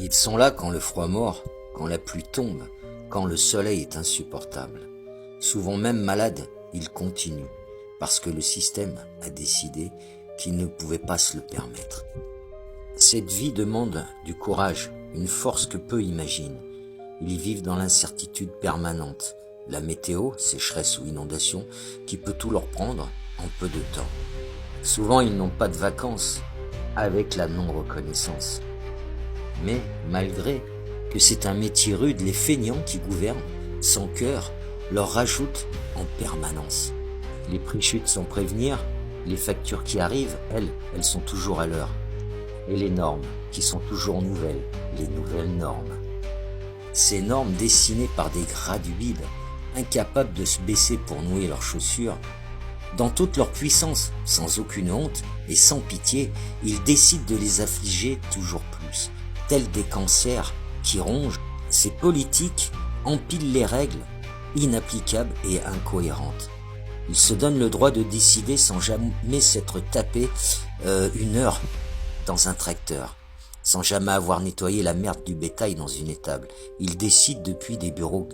Ils sont là quand le froid mord, quand la pluie tombe, quand le soleil est insupportable. Souvent même malades, ils continuent, parce que le système a décidé qu'ils ne pouvaient pas se le permettre. Cette vie demande du courage, une force que peu imaginent. Ils vivent dans l'incertitude permanente, la météo, sécheresse ou inondation, qui peut tout leur prendre en peu de temps. Souvent, ils n'ont pas de vacances, avec la non-reconnaissance. Mais malgré que c'est un métier rude, les feignants qui gouvernent, sans cœur, leur rajoutent en permanence. Les prix chutent sans prévenir, les factures qui arrivent, elles sont toujours à l'heure. Et les normes, qui sont toujours nouvelles, les nouvelles normes. Ces normes dessinées par des graduides, incapables de se baisser pour nouer leurs chaussures, dans toute leur puissance, sans aucune honte et sans pitié, ils décident de les affliger toujours plus. Tels des cancers qui rongent, ces politiques empilent les règles inapplicables et incohérentes. Ils se donnent le droit de décider sans jamais s'être tapé une heure dans un tracteur, sans jamais avoir nettoyé la merde du bétail dans une étable. Ils décident depuis des bureaux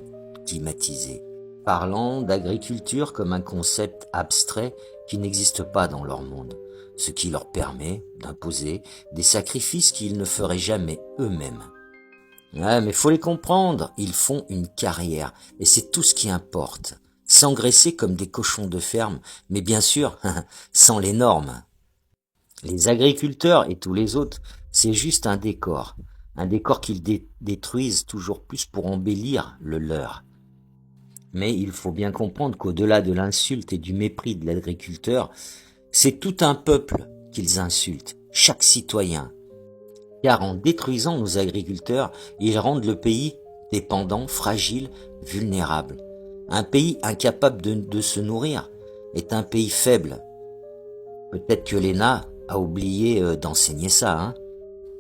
climatisés, parlant d'agriculture comme un concept abstrait qui n'existe pas dans leur monde, ce qui leur permet d'imposer des sacrifices qu'ils ne feraient jamais eux-mêmes. Ouais, mais faut les comprendre, ils font une carrière, et c'est tout ce qui importe. S'engraisser comme des cochons de ferme, mais bien sûr, sans les normes. Les agriculteurs et tous les autres, c'est juste un décor qu'ils détruisent toujours plus pour embellir le leur. Mais il faut bien comprendre qu'au-delà de l'insulte et du mépris de l'agriculteur, c'est tout un peuple qu'ils insultent, chaque citoyen. Car en détruisant nos agriculteurs, ils rendent le pays dépendant, fragile, vulnérable. Un pays incapable de se nourrir est un pays faible. Peut-être que l'ENA a oublié d'enseigner ça, hein.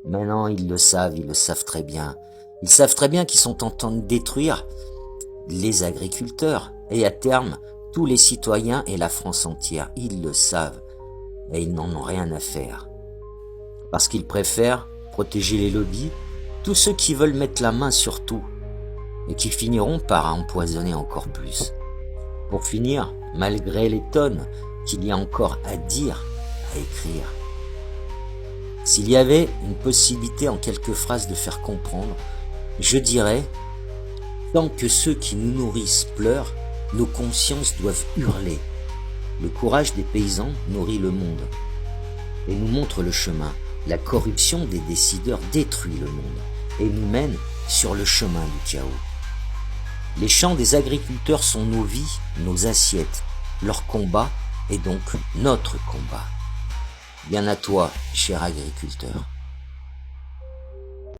Mais non, ils le savent très bien. Ils savent très bien qu'ils sont en train de détruire les agriculteurs et à terme, tous les citoyens et la France entière. Ils le savent et ils n'en ont rien à faire. Parce qu'ils préfèrent protéger les lobbies, tous ceux qui veulent mettre la main sur tout et qui finiront par empoisonner encore plus. Pour finir, malgré les tonnes qu'il y a encore à dire, à écrire, s'il y avait une possibilité en quelques phrases de faire comprendre, je dirais, tant que ceux qui nous nourrissent pleurent, nos consciences doivent hurler. Le courage des paysans nourrit le monde et nous montre le chemin. La corruption des décideurs détruit le monde et nous mène sur le chemin du chaos. Les champs des agriculteurs sont nos vies, nos assiettes. Leur combat est donc notre combat. Bien à toi, cher agriculteur.